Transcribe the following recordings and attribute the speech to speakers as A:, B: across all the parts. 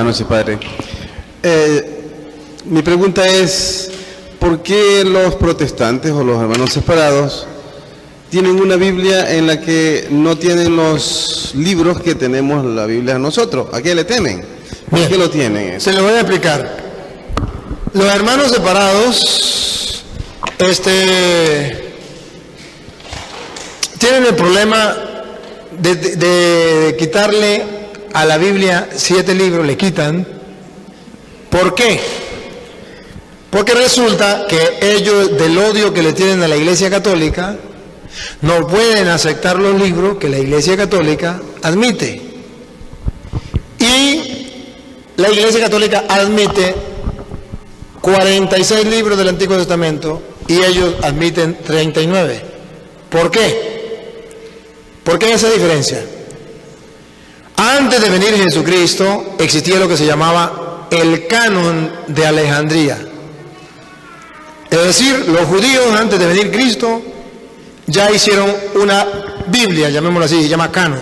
A: noches, Padre. Mi pregunta es, ¿por qué los protestantes o los hermanos separados tienen una Biblia en la que no tienen los libros que tenemos la Biblia nosotros? ¿A qué le temen? ¿Por qué lo tienen?
B: Se lo voy a explicar. Los hermanos separados tienen el problema de quitarle a la Biblia 7 libros, le quitan. ¿Por qué? Porque resulta que ellos, del odio que le tienen a la Iglesia Católica, no pueden aceptar los libros que la Iglesia Católica admite. Y la Iglesia Católica admite 46 libros del Antiguo Testamento y ellos admiten 39. ¿Por qué? ¿Por qué esa diferencia? Antes de venir Jesucristo existía lo que se llamaba el canon de Alejandría. Es decir, los judíos antes de venir Cristo ya hicieron una Biblia, llamémoslo así, se llama canon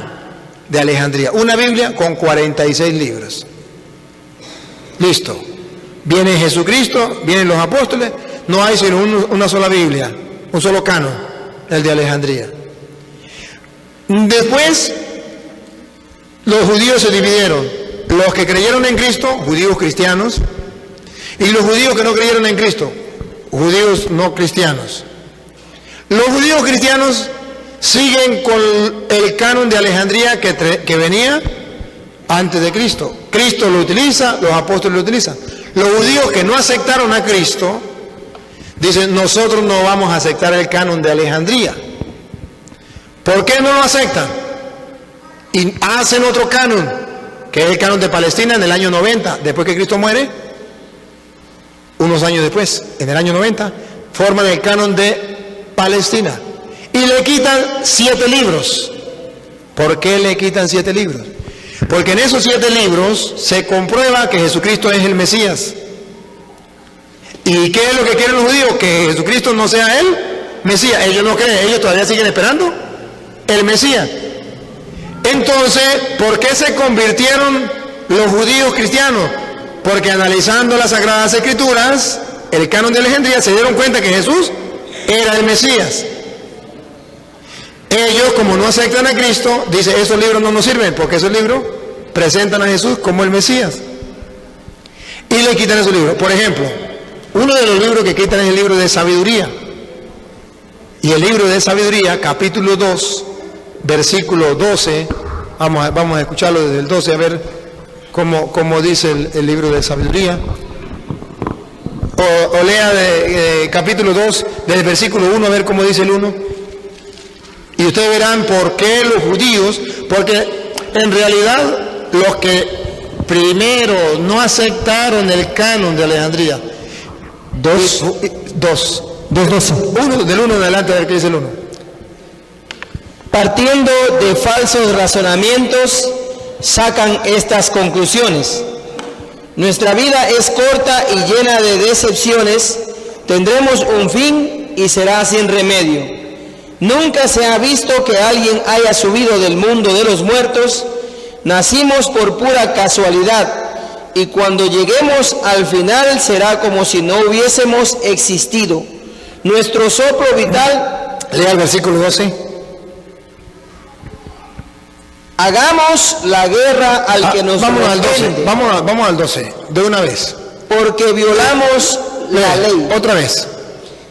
B: de Alejandría. Una Biblia con 46 libros. Listo. Viene Jesucristo, vienen los apóstoles, no hay sino una sola Biblia, un solo canon, el de Alejandría. Después, los judíos se dividieron, los que creyeron en Cristo, judíos cristianos, y los judíos que no creyeron en Cristo, judíos no cristianos. Los judíos cristianos siguen con el canon de Alejandría que venía antes de Cristo. Cristo lo utiliza, los apóstoles lo utilizan. Los judíos que no aceptaron a Cristo dicen, nosotros no vamos a aceptar el canon de Alejandría. ¿Por qué no lo aceptan? Y hacen otro canon, que es el canon de Palestina en el año 90, después que Cristo muere, unos años después, en el año 90, forman el canon de Palestina. Y le quitan 7 libros. ¿Por qué le quitan 7 libros? Porque en esos 7 libros se comprueba que Jesucristo es el Mesías. ¿Y qué es lo que quieren los judíos? Que Jesucristo no sea el Mesías. Ellos no creen, ellos todavía siguen esperando el Mesías. Entonces, ¿por qué se convirtieron los judíos cristianos? Porque analizando las Sagradas Escrituras, el canon de Alejandría, se dieron cuenta que Jesús era el Mesías. Ellos, como no aceptan a Cristo, dicen, esos libros no nos sirven, porque esos libros presentan a Jesús como el Mesías. Y le quitan esos libros. Por ejemplo, uno de los libros que quitan es el libro de sabiduría. Y el libro de sabiduría, capítulo 2, versículo 12, vamos a escucharlo desde el 12, a ver cómo dice el libro de sabiduría. O lea de capítulo 2, desde el versículo 1, a ver cómo dice el 1. Y ustedes verán por qué los judíos, porque en realidad los que primero no aceptaron el canon de Alejandría, 2:12, del 1 en adelante, a ver qué dice el 1.
C: Partiendo de falsos razonamientos, sacan estas conclusiones. Nuestra vida es corta y llena de decepciones, tendremos un fin y será sin remedio. Nunca se ha visto que alguien haya subido del mundo de los muertos, nacimos por pura casualidad, y cuando lleguemos al final será como si no hubiésemos existido. Nuestro soplo vital...
B: Lea el versículo 12.
C: Hagamos la guerra al que nos
B: vamos al 12,
C: reprende,
B: vamos al 12, de una vez.
C: porque violamos la ley.
B: Otra vez.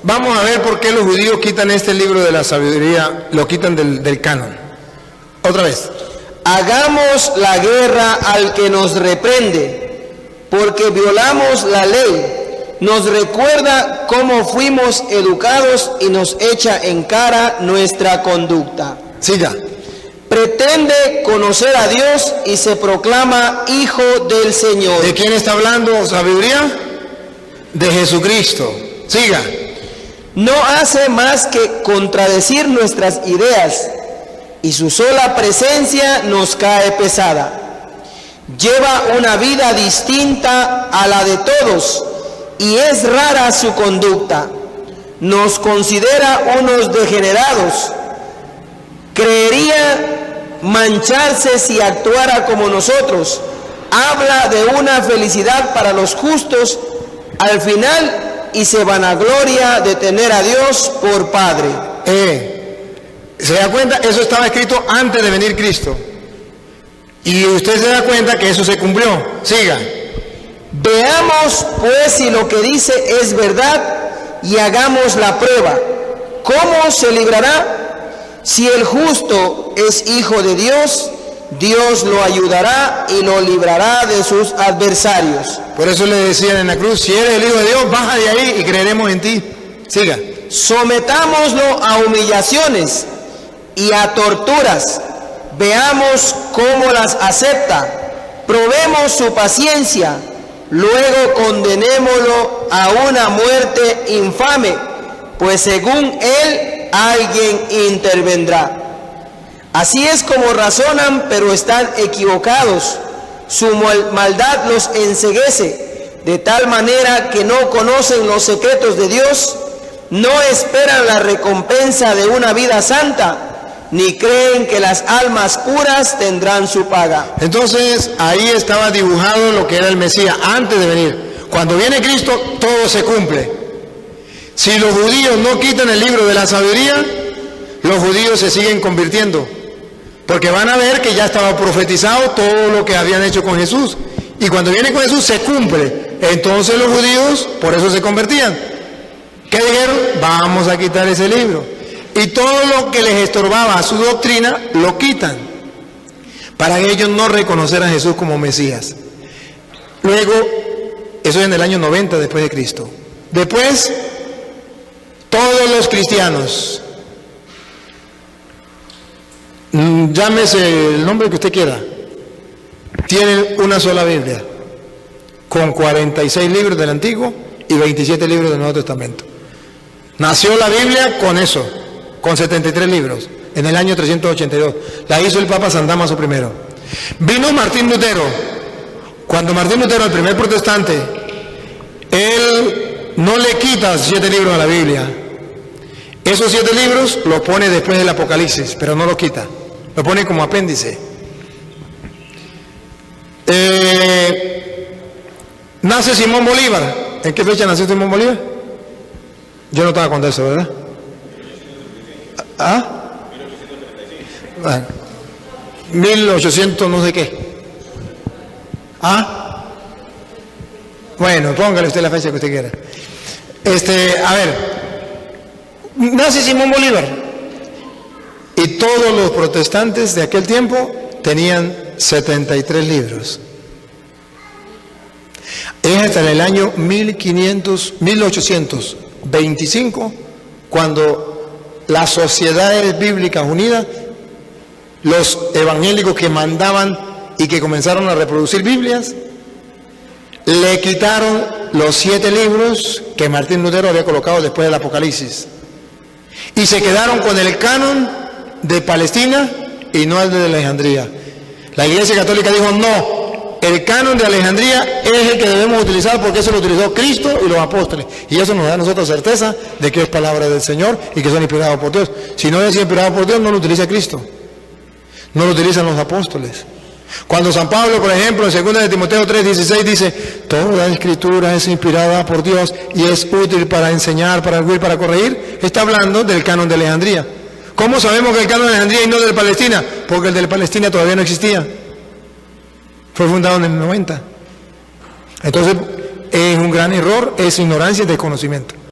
B: Vamos a ver por qué los judíos quitan este libro de la sabiduría, lo quitan del canon. Otra vez.
C: Hagamos la guerra al que nos reprende, porque violamos la ley. Nos recuerda cómo fuimos educados y nos echa en cara nuestra conducta.
B: Siga.
C: Pretende conocer a Dios y se proclama hijo del Señor.
B: ¿De quién está hablando sabiduría? De Jesucristo. Siga.
C: No hace más que contradecir nuestras ideas y su sola presencia nos cae pesada. Lleva una vida distinta a la de todos y es rara su conducta. Nos considera unos degenerados. Creería mancharse si actuara como nosotros, habla de una felicidad para los justos al final y se vanagloria de tener a Dios por Padre.
B: ¿Se da cuenta? Eso estaba escrito antes de venir Cristo. Y usted se da cuenta que eso se cumplió. Siga.
C: Veamos pues si lo que dice es verdad y hagamos la prueba. ¿Cómo se librará? Si el justo es hijo de Dios, Dios lo ayudará y lo librará de sus adversarios.
B: Por eso le decían en la cruz, si eres el Hijo de Dios, baja de ahí y creeremos en ti. Siga.
C: Sometámoslo a humillaciones y a torturas. Veamos cómo las acepta. Probemos su paciencia. Luego condenémoslo a una muerte infame, pues según él alguien intervendrá. Así es como razonan, pero están equivocados. Su maldad los enceguece, de tal manera que no conocen los secretos de Dios, no esperan la recompensa de una vida santa, ni creen que las almas puras tendrán su paga.
B: Entonces, ahí estaba dibujado lo que era el Mesías antes de venir. Cuando viene Cristo, todo se cumple. Si los judíos no quitan el libro de la sabiduría, los judíos se siguen convirtiendo. Porque van a ver que ya estaba profetizado todo lo que habían hecho con Jesús. Y cuando viene con Jesús se cumple. Entonces los judíos por eso se convertían. ¿Qué dijeron? Vamos a quitar ese libro. Y todo lo que les estorbaba a su doctrina lo quitan. Para que ellos no reconocer a Jesús como Mesías. Luego, eso es en el año 90 después de Cristo. Después, todos los cristianos, llámese el nombre que usted quiera, tienen una sola Biblia, con 46 libros del Antiguo y 27 libros del Nuevo Testamento. Nació la Biblia con eso, con 73 libros, en el año 382. La hizo el Papa San Damaso I. Vino Martín Lutero. Cuando Martín Lutero, el primer protestante, él no le quita 7 libros a la Biblia. Esos 7 libros los pone después del Apocalipsis, pero no los quita. Lo pone como apéndice. Nace Simón Bolívar. ¿En qué fecha nació Simón Bolívar? Yo no estaba contando eso, ¿verdad? ¿Ah? 1800 no sé qué. ¿Ah? Bueno, póngale usted la fecha que usted quiera. A ver, nace Simón Bolívar y todos los protestantes de aquel tiempo tenían 73 libros. Es hasta en el año 1825 cuando las Sociedades Bíblicas Unidas, los evangélicos que mandaban y que comenzaron a reproducir Biblias, le quitaron los 7 libros que Martín Lutero había colocado después del Apocalipsis y se quedaron con el canon de Palestina y no el de Alejandría. La Iglesia Católica dijo no, el canon de Alejandría es el que debemos utilizar porque eso lo utilizó Cristo y los apóstoles, y eso nos da a nosotros certeza de que es palabra del Señor y que son inspirados por Dios. Si no es inspirado por Dios, no lo utiliza Cristo, no lo utilizan los apóstoles. Cuando San Pablo, por ejemplo, en 2 de Timoteo 3:16 dice, toda escritura es inspirada por Dios y es útil para enseñar, para arguir, para corregir, está hablando del canon de Alejandría. ¿Cómo sabemos que el canon de Alejandría y no del de Palestina? Porque el de Palestina todavía no existía. Fue fundado en el 90. Entonces, es un gran error, es ignorancia y desconocimiento.